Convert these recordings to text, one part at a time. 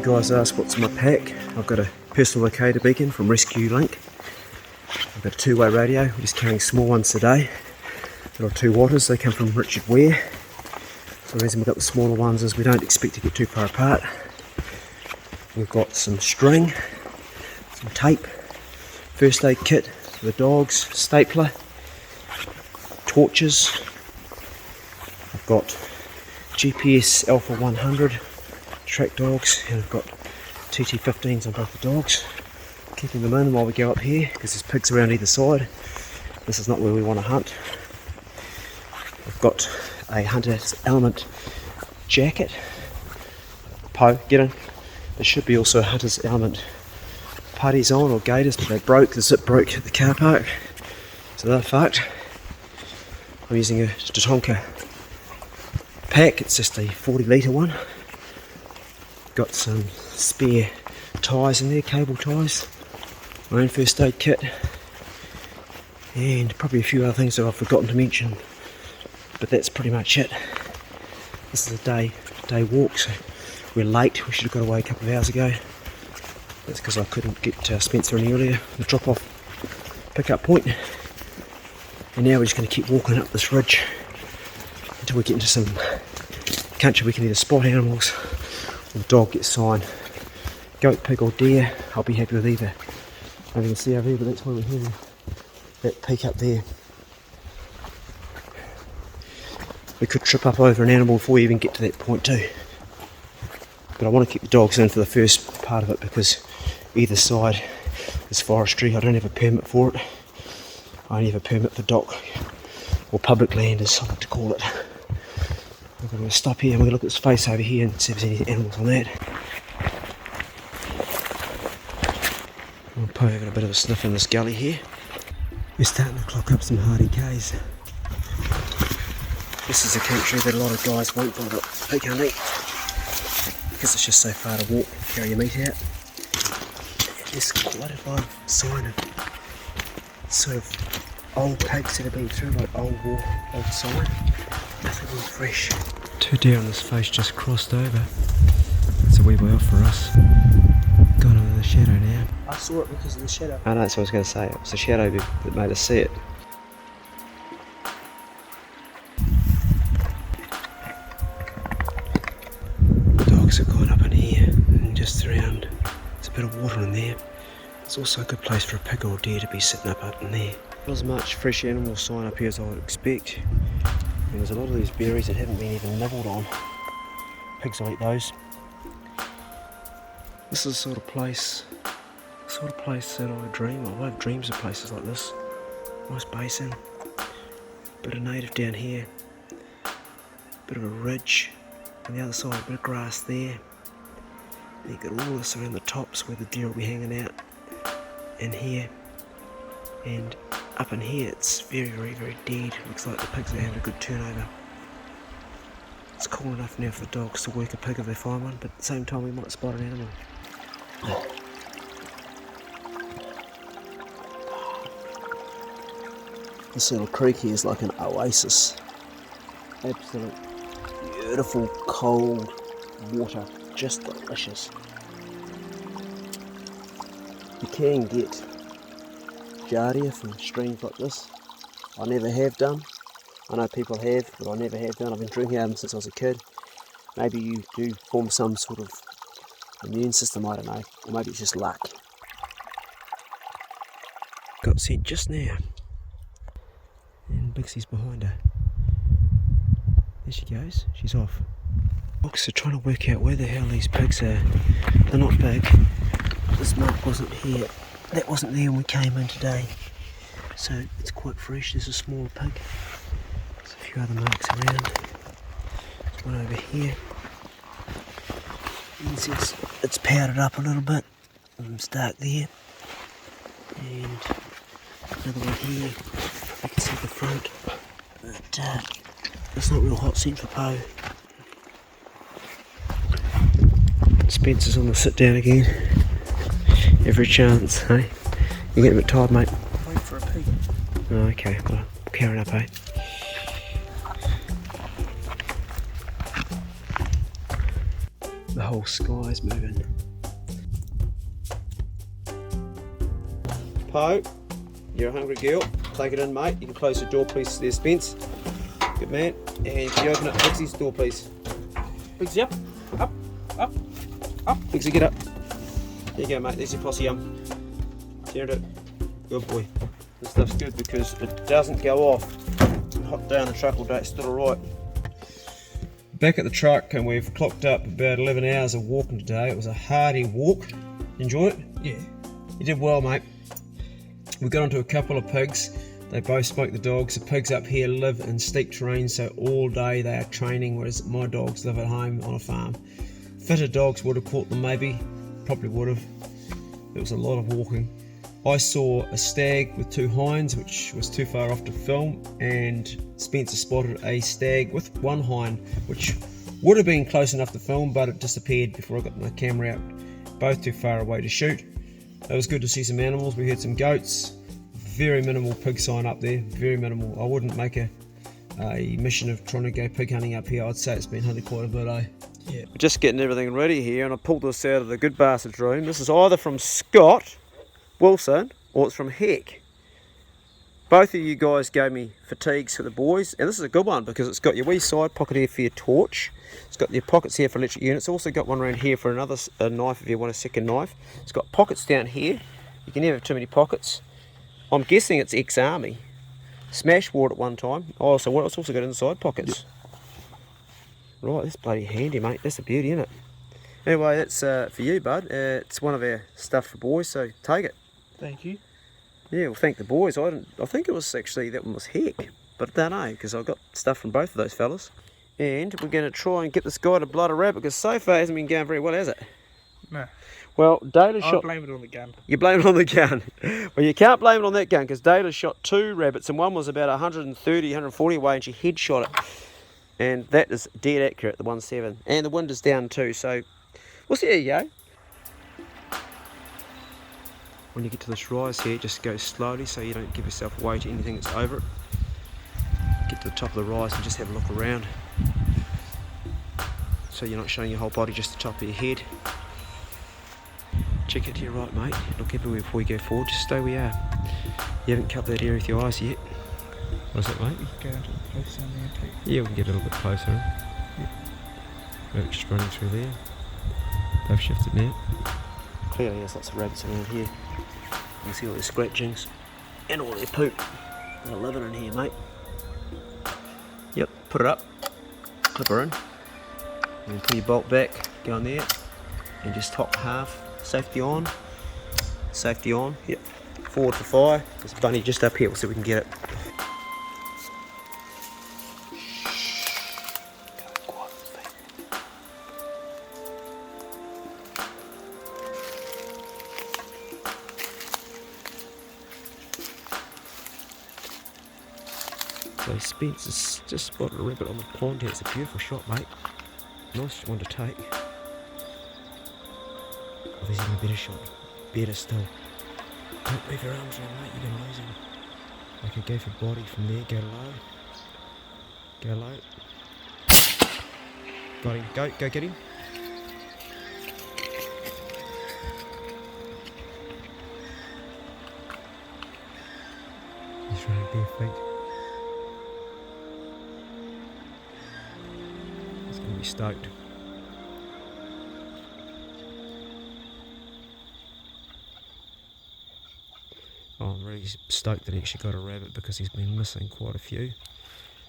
guys asked what's in my pack. I've got a personal locator beacon from Rescue Link. I've got a two-way radio. We're just carrying small ones today. Little 2 waters. They come from Richard Ware. So the reason we've got the smaller ones is we don't expect to get too far apart. We've got some string, some tape, first aid kit for the dogs, stapler, torches. I've got GPS Alpha 100 track dogs, and I've got TT15s on both the dogs, keeping them in while we go up here because there's pigs around either side. This is not where we want to hunt. I've got a Hunter's Element jacket. Poe, get in. There should be also a Hunter's Element putties on, or gaiters, but they broke. The zip broke at the car park, so they're fucked. I'm using a Tatonka pack. It's just a 40 litre one. Got some spare tyres in there, cable tyres, my own first aid kit, and probably a few other things that I've forgotten to mention, but that's pretty much it. This is a day walk, so we're late. We should have got away a couple of hours ago. That's because I couldn't get Spencer any earlier, the drop off pickup point. And now we're just going to keep walking up this ridge until we get into some country we can either spot animals or the dog gets sign. Goat, pig or deer, I'll be happy with either. I can see over here, but that's why we're heading. That peak up there. We could trip up over an animal before we even get to that point too. But I want to keep the dogs in for the first part of it because either side is forestry. I don't have a permit for it. I only have a permit for dock or public land, as I like to call it. We're going to stop here and we're going to look at this face over here and see if there's any animals on that. I'll probably have a bit of a sniff in this gully here. We're starting to clock up some hardy Ks. This is a country that a lot of guys won't bother pig hunting because it's just so far to walk, carry your meat out. There's quite a lot of sign of sort of old pigs that have been through, like old war, old sign. Nothing really fresh. 2 deer on this face just crossed over. It's a wee way off for us. Gone under the shadow now. I saw it because of the shadow. I know, that's what I was going to say. It was the shadow that made us see it. The dogs have gone up in here and just around. There's a bit of water in there. It's also a good place for a pig or deer to be sitting up in there. Not as much fresh animal sign up here as I would expect. And there's a lot of these berries that haven't been even nibbled on. Pigs will eat those. This is the sort of place that I dream of. I have dreams of places like this. Nice basin, bit of native down here, bit of a ridge on the other side, a bit of grass there. And you got all this around the tops where the deer will be hanging out. And here, and up in here it's very, very, very dead. Looks like the pigs are having a good turnover. It's cool enough now for the dogs to work a pig if they find one, but at the same time we might spot an animal. This little creek here is like an oasis. Absolute beautiful cold water, just delicious. You can get giardia from streams like this. I never have done. I know people have, but I never have done. I've been drinking out of them since I was a kid. Maybe you do form some sort of immune system, I don't know. Or maybe it's just luck. Got sent just now. And Bixie's behind her. There she goes. She's off. Dogs are trying to work out where the hell these pigs are. They're not big. This mark wasn't here. That wasn't there when we came in today. So it's quite fresh. There's a smaller pig. There's a few other marks around. There's one over here. You can see it's powdered up a little bit. It's dark there. And another one here. You can see the front. But it's not real hot scent for Poe. Spencer's on the sit down again. Every chance, hey? You're getting a bit tired, mate. Wait for a pig. Oh, okay, well, carrying up, eh? The whole whole sky's moving. Poe, you're a hungry girl. Take it in, mate. You can close the door, please. There's Spence. Good man. And can you open up Bixie's door, please? Bixie, up. Up. Up. Up. Bixie, get up. There you go, mate. There's your Possum. Hear it. Good boy. This stuff's good because it doesn't go off. Hot day on the truck all day, it's still alright. Back at the truck, and we've clocked up about 11 hours of walking today. It was a hardy walk. Enjoy it? Yeah. You did well, mate. We got onto a couple of pigs. They both smoked the dogs. The pigs up here live in steep terrain, so all day they are training, whereas my dogs live at home on a farm. Fitter dogs would have caught them maybe. Probably would have. It was a lot of walking. I saw a stag with 2 hinds, which was too far off to film, and Spencer spotted a stag with 1 hind, which would have been close enough to film, but it disappeared before I got my camera out. Both too far away to shoot. It was good to see some animals. We heard some goats. Very minimal pig sign up there, very minimal. I wouldn't make a mission of trying to go pig hunting up here. I'd say it's been hunted quite a bit, eh? Yeah. We're just getting everything ready here, and I pulled this out of the good bastard's room. This is either from Scott Wilson or it's from Heck. Both of you guys gave me fatigues for the boys, and this is a good one because it's got your wee side pocket here for your torch. It's got your pockets here for electric units. It's also got one around here for another knife if you want a second knife. It's got pockets down here. You can never have too many pockets. I'm guessing it's ex-army. Smash wore it at one time. Oh, so what? It's also got inside pockets. Yep. Right, that's bloody handy, mate. That's a beauty, isn't it? Anyway, that's for you, bud. It's one of our stuff for boys, so take it. Thank you. Yeah, well, thank the boys. I think it was actually, that one was Heck, but I don't know, because I've got stuff from both of those fellas. And we're going to try and get this guy to blood a rabbit, because so far it hasn't been going very well, has it? No. Well, Dale shot... I blame it on the gun. You blame it on the gun. Well, you can't blame it on that gun, because Dale shot 2 rabbits, and one was about 130, 140 away, and she headshot it. And that is dead accurate, the 1.7. And the wind is down too, so we'll see how you go. When you get to this rise here, just go slowly so you don't give yourself away to anything that's over it. Get to the top of the rise and just have a look around. So you're not showing your whole body, just the top of your head. Check it to your right, mate. Look everywhere before you go forward, just stay where you are. You haven't covered that area with your eyes yet. What's that, mate? You can go a little closer on there too. Yeah, we can get a little bit closer. Yeah. Look, just running through there. They've shifted now. Clearly there's lots of rabbits around here. You can see all their scratchings and all their poop. They're living in here, mate. Yep, put it up, clip her in, and put your bolt back, go in there, and just top half, safety on, yep, forward for fire. There's a bunny just up here, we'll see if we can get it. So Spence has just spotted a rabbit on the pond here. It's a beautiful shot, mate. Nice one to take. Oh, there's even a better shot. Better still. Don't move your arms around, mate. You're going to lose him. Okay, go for body from there. Go low. Go low. Got him. Go get him. He's running bare feet. Stoked. Oh, I'm really stoked that he actually got a rabbit because he's been missing quite a few.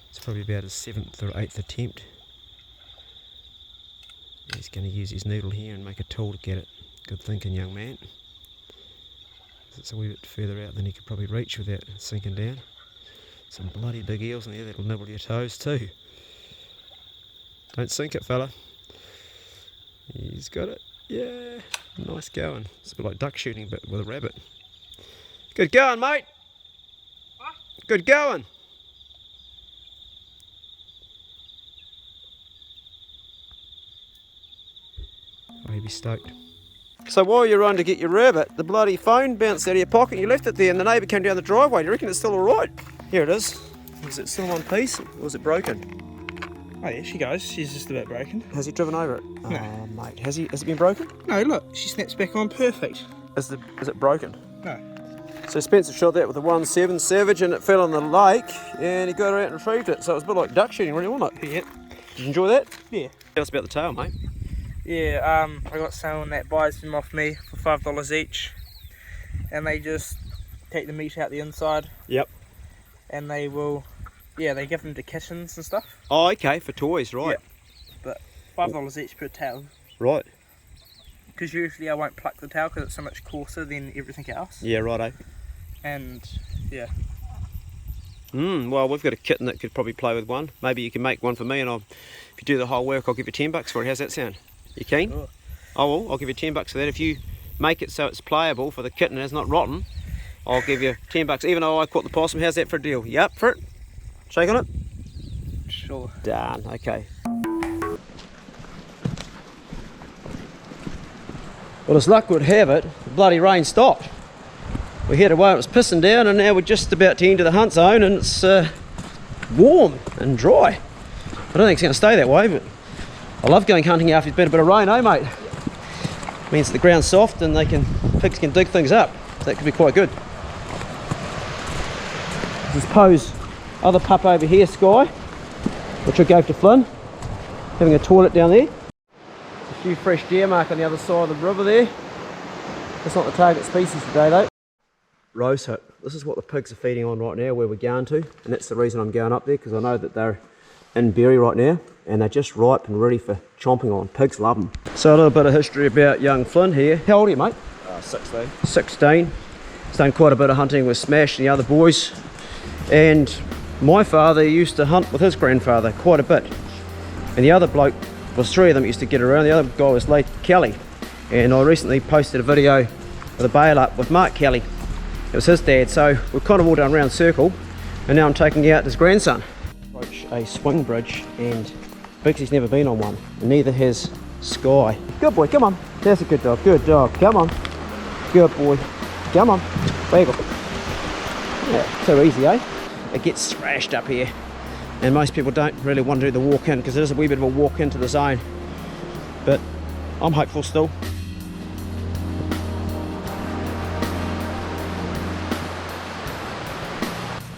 It's probably about his 7th or 8th attempt. He's going to use his needle here and make a tool to get it. Good thinking, young man. It's a wee bit further out than he could probably reach without sinking down. Some bloody big eels in there that'll nibble your toes too. Don't sink it, fella. He's got it. Yeah, nice going. It's a bit like duck shooting, but with a rabbit. Good going, mate. Huh? Good going. Oh, he'd be stoked. So while you're on to get your rabbit, the bloody phone bounced out of your pocket and you left it there and the neighbour came down the driveway. Do you reckon it's still alright? Here it is. Is it still in one piece or is it broken? Oh yeah, she goes. She's just a bit broken. Has he driven over it? No. Oh, mate. Has it been broken? No, look, she snaps back on perfect. Is it broken? No. So Spencer shot that with a 1.7 Savage and it fell in the lake and he got her out and retrieved it. So it was a bit like duck shooting really, wasn't it? Yeah. Did you enjoy that? Yeah. Tell us about the tail, mate. Yeah, I got someone that buys them off me for $5 each. And they just take the meat out the inside. Yep. And they will, yeah, they give them to kittens and stuff. Oh, okay, for toys, right. Yeah. But $5 each per tail. Right. Because usually I won't pluck the tail because it's so much coarser than everything else. Yeah, righto. And, yeah. Well, we've got a kitten that could probably play with one. Maybe you can make one for me and if you do the whole work, I'll give you $10 for it. How's that sound? You keen? Sure. Oh, well, I'll give you $10 for that. If you make it so it's playable for the kitten and it's not rotten, I'll give you $10. Even though I caught the possum, how's that for a deal? You up for it? Shake on it? Sure. Done, okay. Well, as luck would have it, the bloody rain stopped. We had a way it was pissing down and now we're just about to enter the hunt zone and it's warm and dry. I don't think it's going to stay that way, but I love going hunting after there's been a bit of rain, eh mate? Means the ground's soft and pigs can dig things up. So that could be quite good. I suppose other pup over here, Sky, which I gave to Flynn, having a toilet down there. A few fresh deer mark on the other side of the river there. That's not the target species today though. Rose hip. This is what the pigs are feeding on right now where we're going to, and that's the reason I'm going up there because I know that they're in berry right now and they're just ripe and ready for chomping on. Pigs love them. So a little bit of history about young Flynn here. How old are you, mate? 16. 16. He's done quite a bit of hunting with Smash and the other boys, and my father used to hunt with his grandfather quite a bit, and the other bloke, was three of them used to get around. The other guy was late Kelly, and I recently posted a video of the bail up with Mark Kelly. It was his dad, so we've kind of all done round circle, and now I'm taking out his grandson. Approach a swing bridge, and Bixie's never been on one, and neither has Sky. Good boy, come on. That's a good dog, come on. Good boy, come on. Bagel. Yeah, too easy, eh? It gets thrashed up here, and most people don't really want to do the walk in because it is a wee bit of a walk into the zone, but I'm hopeful still.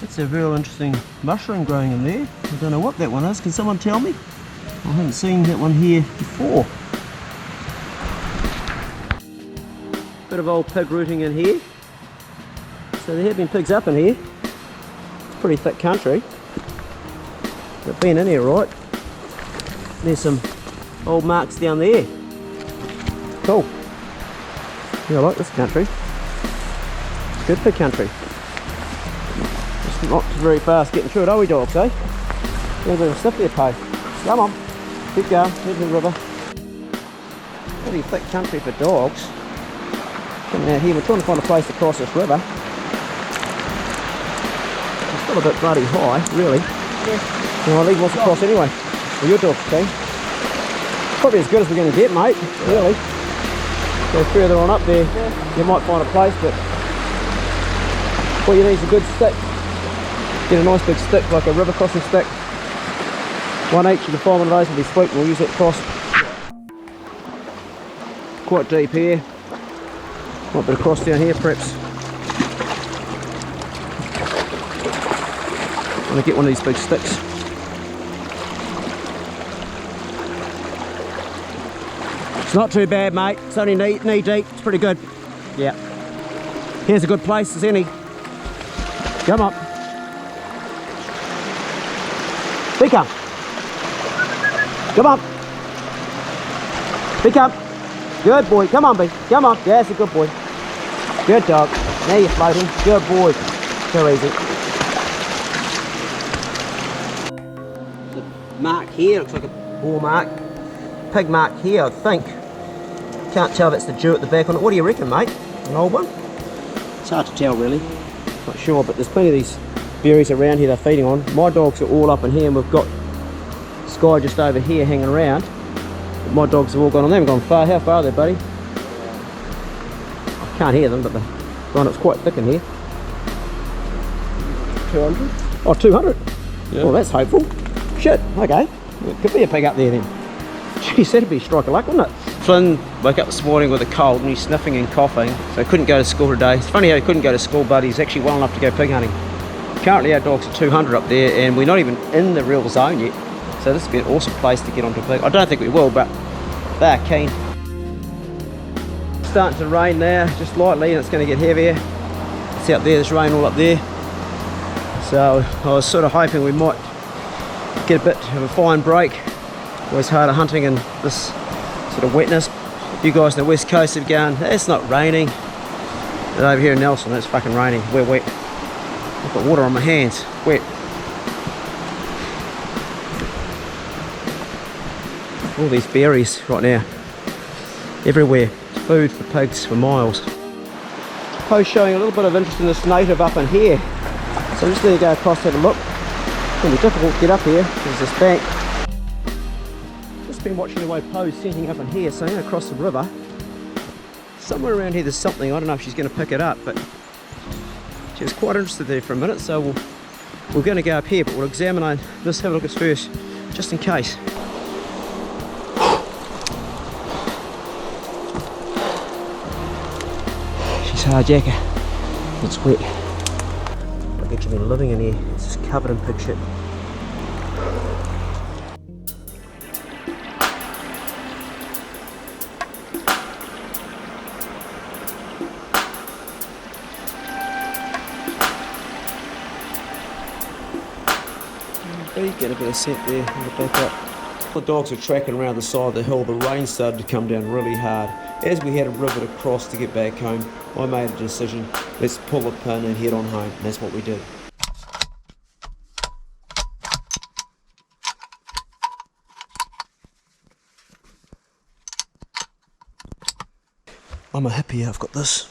It's a real interesting mushroom growing in there. I don't know what that one is. Can someone tell me? I haven't seen that one here before. Bit of old pig rooting in here. So there have been pigs up in here. It's pretty thick country. They've been in here right. There's some old marks down there. Cool. Yeah, I like this country. Good pig country. Just not very fast getting through it, are we dogs, eh? A little bit of a stiff there, Poe. Come on. Keep going. Head to the river. Pretty thick country for dogs. Coming out here, we're trying to find a place to cross this river. It's still a bit bloody high, really. Yeah. Well, Lee wants to cross anyway. Well, your dog's okay. Probably as good as we're going to get, mate. Really. Go further on up there, you might find a place, but what you need is a good stick. Get a nice big stick, like a river crossing stick. One each, and the 5 of those will be sweet. We'll use it to cross. Quite deep here. Might be a cross down here, perhaps. I'm going to get one of these big sticks. It's not too bad, mate. It's only knee deep. It's pretty good. Yeah. Here's a good place as any. Come on. Big up. Come on. Big up. Good boy. Come on, B. Come on. Yeah, that's a good boy. Good dog. Now you're floating. Good boy. Too easy. The mark here looks like a bore mark. Pig mark here, I think. Can't tell if it's the dew at the back on it. What do you reckon, mate? An old one? It's hard to tell, really. Not sure, but there's plenty of these berries around here they're feeding on. My dogs are all up in here, and we've got Sky just over here hanging around. But my dogs have all gone on. They haven't gone far. How far are they, buddy? I can't hear them, but they're gone. It's quite thick in here. 200? Oh, 200? Yeah. Well, that's hopeful. Shit, okay. It could be a pig up there then. Geez, that'd be a strike of luck, wouldn't it? Flynn woke up this morning with a cold and he's sniffing and coughing, so he couldn't go to school today. It's funny how he couldn't go to school, but he's actually well enough to go pig hunting. Currently our dogs are 200 up there and we're not even in the real zone yet, so this would be an awesome place to get onto a pig. I don't think we will, but they're keen. It's starting to rain now, just lightly, and it's going to get heavier. It's out there, there's rain all up there. So I was sort of hoping we might get a bit of a fine break. Always harder hunting in this sort of wetness. You guys on the west coast have gone, it's not raining. And over here in Nelson, it's fucking raining. We're wet. I've got water on my hands, wet. All these berries right now, everywhere. It's food for pigs for miles. Post showing a little bit of interest in this native up in here. So I'm just going to go across and have a look. It's going to be difficult to get up here. There's this bank. Just been watching the way Poe's scenting up in here, so I'm going to cross the river. Somewhere around here there's something, I don't know if she's going to pick it up, but she was quite interested there for a minute, so we're going to go up here, but we'll examine this, have a look at this first, just in case. She's hardjacker. It's wet. I've actually been living in here, it's just covered in pig shit. Get a bit of scent there on the back up. The dogs are tracking around the side of the hill. The rain started to come down really hard. As we had a river to cross to get back home, I made a decision, let's pull the pin and head on home, and that's what we did. I'm a hippie, I've got this.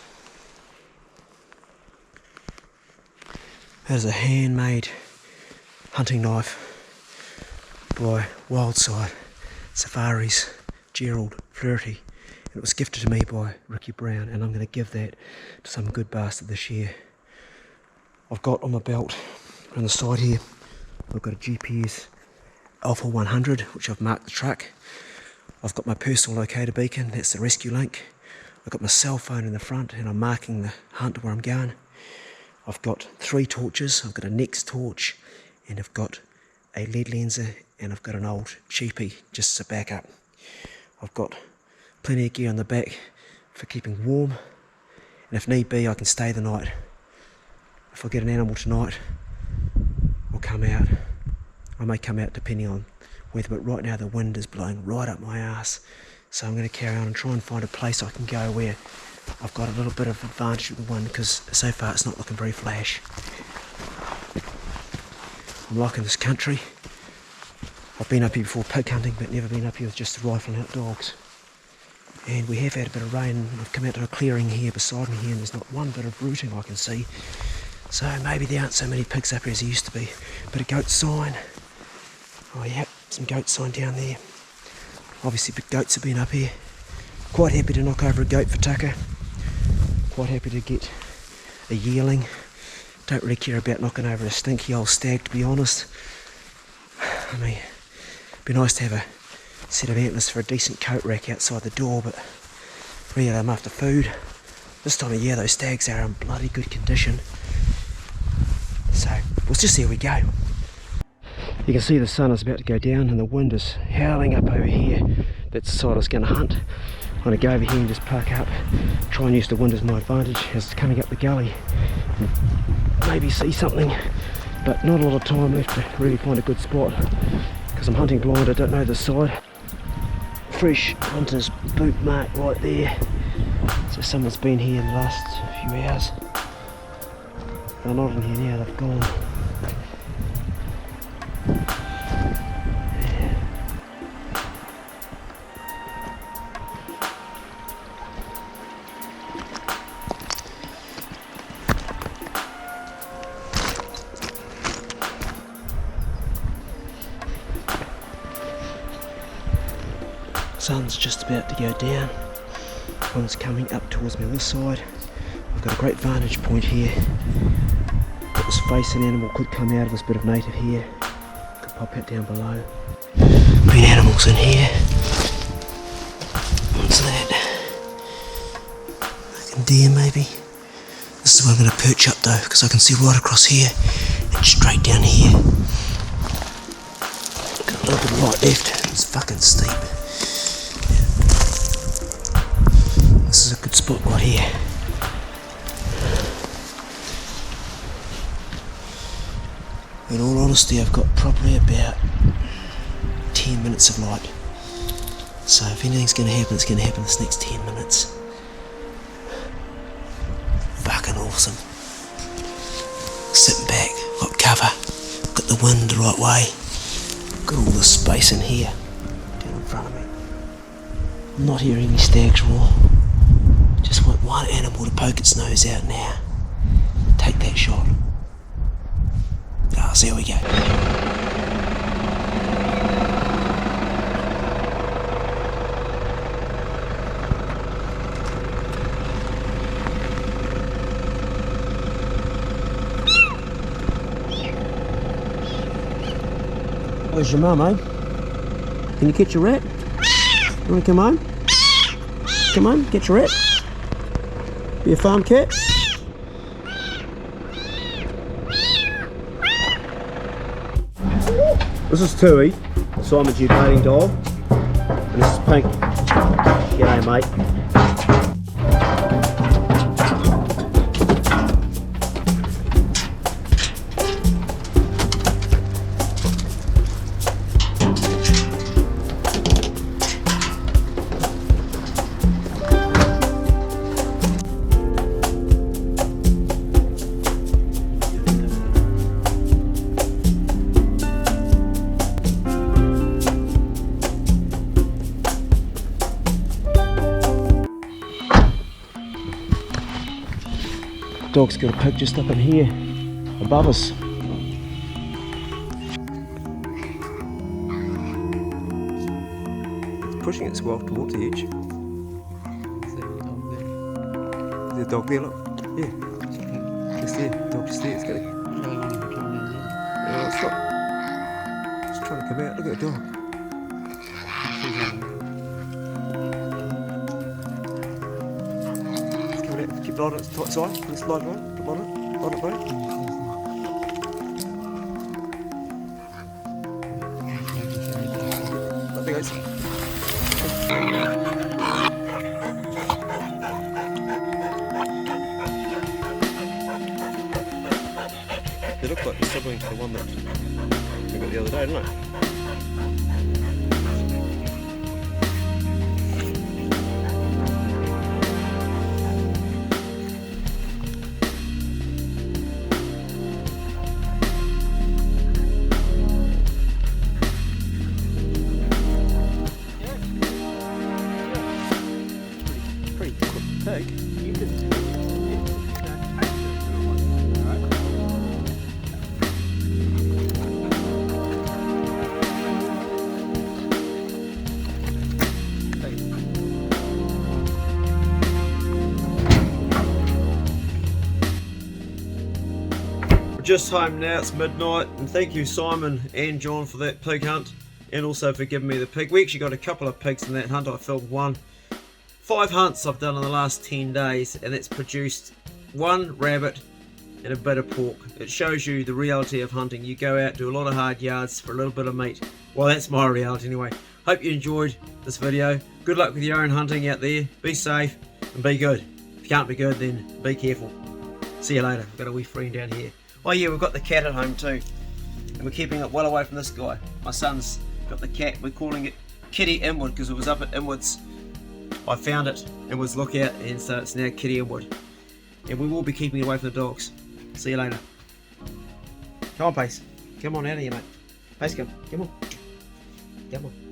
That is a handmade hunting knife by Wildside Safaris Gerald Flirty, and it was gifted to me by Ricky Brown, and I'm going to give that to some good bastard this year. I've got on my belt on the side here, I've got a GPS Alpha 100 which I've marked the truck. I've got my personal locator beacon, that's the rescue link. I've got my cell phone in the front and I'm marking the hunt where I'm going. I've got 3 torches, I've got a Next torch, and I've got a lead lenser, and I've got an old cheapie just as a backup. I've got plenty of gear on the back for keeping warm, and if need be I can stay the night. If I get an animal tonight, I'll come out. I may come out depending on weather, but right now the wind is blowing right up my ass, so I'm going to carry on and try and find a place I can go where I've got a little bit of advantage with the wind, because so far it's not looking very flash. I'm liking this country. I've been up here before pig hunting, but never been up here with just the rifle and out dogs. And we have had a bit of rain. I've come out to a clearing here beside me here, and there's not one bit of rooting I can see. So maybe there aren't so many pigs up here as there used to be. Bit of goat sign. Oh yeah, some goat sign down there. Obviously big goats have been up here. Quite happy to knock over a goat for tucker. Quite happy to get a yearling. Don't really care about knocking over a stinky old stag, to be honest. I mean, it'd be nice to have a set of antlers for a decent coat rack outside the door, but really I'm after food. This time of year those stags are in bloody good condition. So we'll just see how we go. You can see the sun is about to go down and the wind is howling up over here. That's the side I was going to hunt. I'm going to go over here and just park up, try and use the wind as my advantage as it's coming up the gully. Maybe see something, but not a lot of time left to really find a good spot because I'm hunting blind, I don't know this side. Fresh hunter's boot mark right there, so someone's been here in the last few hours. They're not in here now, they've gone. Sun's just about to go down. One's coming up towards me on this side. I've got a great vantage point here. Got this facing animal, could come out of this bit of native here. Could pop out down below. Been animals in here. What's that? Like a deer maybe? This is where I'm going to perch up though, because I can see right across here and straight down here. Got a little bit of light left. It's fucking steep. This is a good spot right here. In all honesty, I've got probably about 10 minutes of light. So if anything's going to happen, it's going to happen this next 10 minutes. Fucking awesome. Sitting back, got cover, got the wind the right way, got all this space in here, down in front of me. I'm not hearing any stags roar. Just want one animal to poke its nose out now. Take that shot. So here we go. Where's your mum, eh? Can you catch a rat? You wanna come home? Come on, get your rat. Be a farm cat. This is Tui, Simon's mutating dog, and this is Pink. G'day mate. Dog's got a pig just up in here, above us. It's pushing its well towards the edge. Is there a dog there? Look. Yeah. It's there. Dog just there. It's going to... Yeah, it's not. It's trying to come out. Look at the dog. Keep on its tight side, put a slide on, come on it, bro. Let me go. They look like they're sibling to the one that we got the other day, don't they? Pig. You could We're just home now, it's midnight, and thank you Simon and John for that pig hunt, and also for giving me the pig. We actually got a couple of pigs in that hunt. I filmed one. 5 hunts I've done in the last 10 days, and it's produced 1 rabbit and a bit of pork. It shows you the reality of hunting. You go out, do a lot of hard yards for a little bit of meat. Well, that's my reality anyway. Hope you enjoyed this video. Good luck with your own hunting out there. Be safe and be good. If you can't be good, then be careful. See you later. We've got a wee friend down here. Oh yeah, we've got the cat at home too, and we're keeping it well away from this guy. My son's got the cat. We're calling it Kitty Inwood because it was up at Inwood's. I found it and was lookout, and so it's now Kitty Inwood. And we will be keeping it away from the dogs. See you later. Come on, Pace. Come on out of here, mate. Pace, come on. Come on.